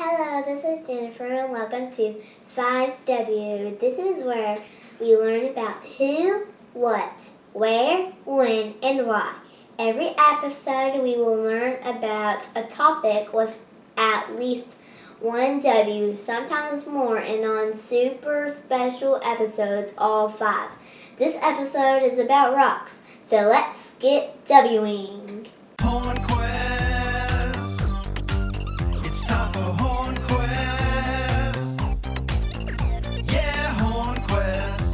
Hello, this is Jennifer and welcome to 5W. This is where we learn about who, what, where, when, and why. Every episode we will learn about a topic with at least one W, sometimes more, and on super special episodes, all 5. This episode is about rocks, so let's get Wing. Horn Quest. It's time for Horn Quest. Yeah, Horn Quest.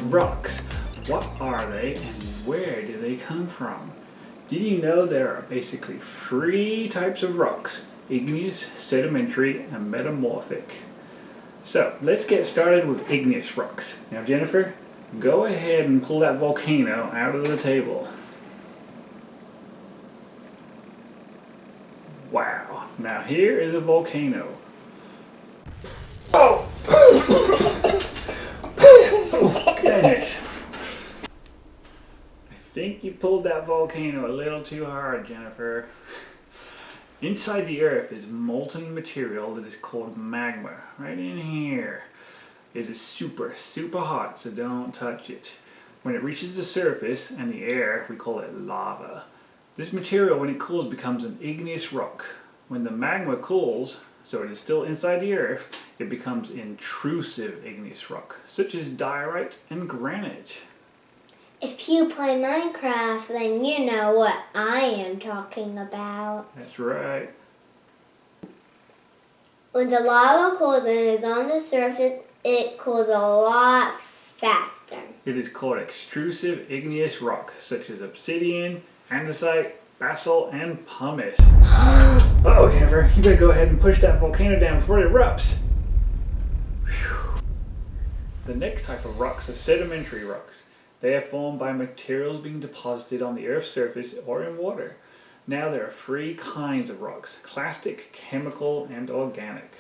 Rocks. What are they and where do they come from? Did you know there are basically 3 types of rocks? Igneous, sedimentary, and metamorphic. So let's get started with igneous rocks. Now Jennifer, go ahead and pull that volcano out of the table. Wow, now here is a volcano. Oh! Oh goodness. I think you pulled that volcano a little too hard, Jennifer. Inside the earth is molten material that is called magma, right in here. It is super hot, so don't touch it. When it reaches the surface and the air, we call it lava. This material, when it cools, becomes an igneous rock. When the magma cools, so it is still inside the earth, it becomes intrusive igneous rock, such as diorite and granite. If you play Minecraft, then you know what I am talking about. That's right. When the lava cools and is on the surface, it cools a lot faster. It is called extrusive igneous rock, such as obsidian, andesite, basalt, and pumice. Uh-oh, Jennifer, you better go ahead and push that volcano down before it erupts. Whew. The next type of rocks are sedimentary rocks. They are formed by materials being deposited on the Earth's surface or in water. Now there are 3 kinds of rocks: clastic, chemical, and organic.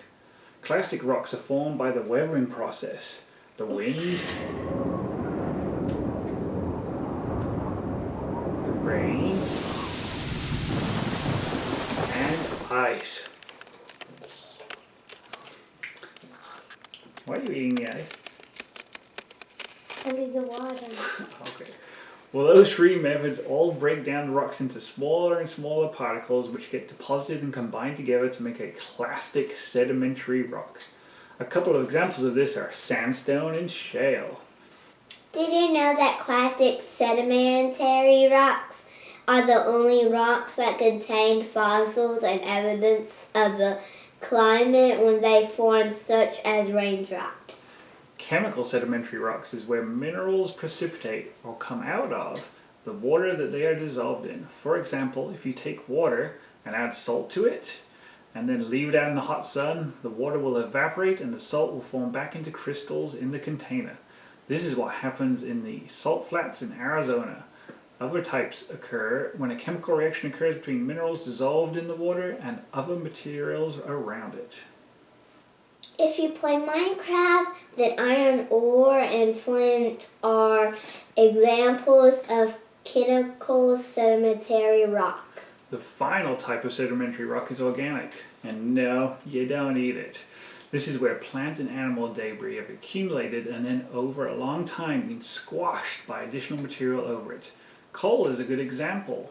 Clastic rocks are formed by the weathering process. The wind, the rain, and ice. Why are you eating the ice? I need the water. Okay. Well, those 3 methods all break down rocks into smaller and smaller particles which get deposited and combined together to make a clastic sedimentary rock. A couple of examples of this are sandstone and shale. Did you know that classic sedimentary rocks are the only rocks that contain fossils and evidence of the climate when they form, such as raindrops? Chemical sedimentary rocks is where minerals precipitate or come out of the water that they are dissolved in. For example, if you take water and add salt to it and then leave it out in the hot sun, the water will evaporate and the salt will form back into crystals in the container. This is what happens in the salt flats in Arizona. Other types occur when a chemical reaction occurs between minerals dissolved in the water and other materials around it. If you play Minecraft, then iron ore and flint are examples of chemical sedimentary rock. The final type of sedimentary rock is organic, and no, you don't eat it. This is where plant and animal debris have accumulated and then over a long time been squashed by additional material over it. Coal is a good example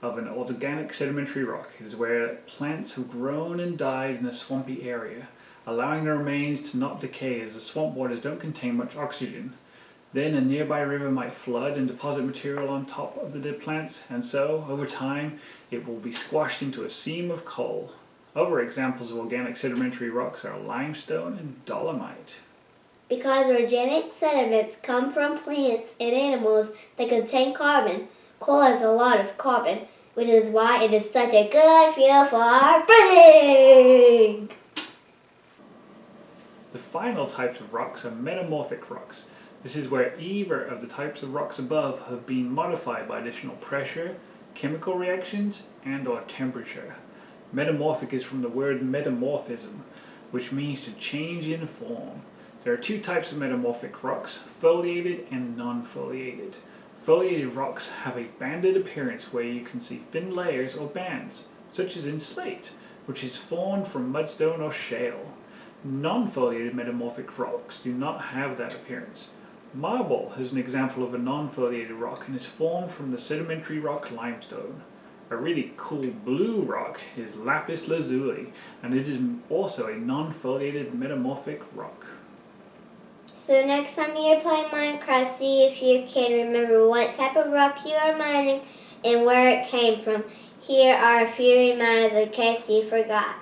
of an organic sedimentary rock. It is where plants have grown and died in a swampy area, allowing the remains to not decay as the swamp waters don't contain much oxygen. Then a nearby river might flood and deposit material on top of the dead plants, and so, over time, it will be squashed into a seam of coal. Other examples of organic sedimentary rocks are limestone and dolomite. Because organic sediments come from plants and animals that contain carbon, coal has a lot of carbon, which is why it is such a good fuel for burning. The final types of rocks are metamorphic rocks. This is where either of the types of rocks above have been modified by additional pressure, chemical reactions, and/or temperature. Metamorphic is from the word metamorphism, which means to change in form. There are 2 types of metamorphic rocks, foliated and non-foliated. Foliated rocks have a banded appearance where you can see thin layers or bands, such as in slate, which is formed from mudstone or shale. Non-foliated metamorphic rocks do not have that appearance. Marble is an example of a non-foliated rock and is formed from the sedimentary rock limestone. A really cool blue rock is lapis lazuli, and it is also a non-foliated metamorphic rock. So next time you're playing Minecraft, see if you can remember what type of rock you are mining and where it came from. Here are a few reminders in case you forgot.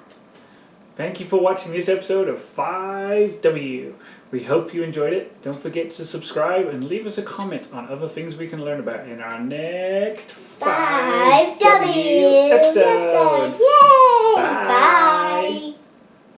Thank you for watching this episode of 5W. We hope you enjoyed it. Don't forget to subscribe and leave us a comment on other things we can learn about in our next 5W episode. Yay! Bye. Bye.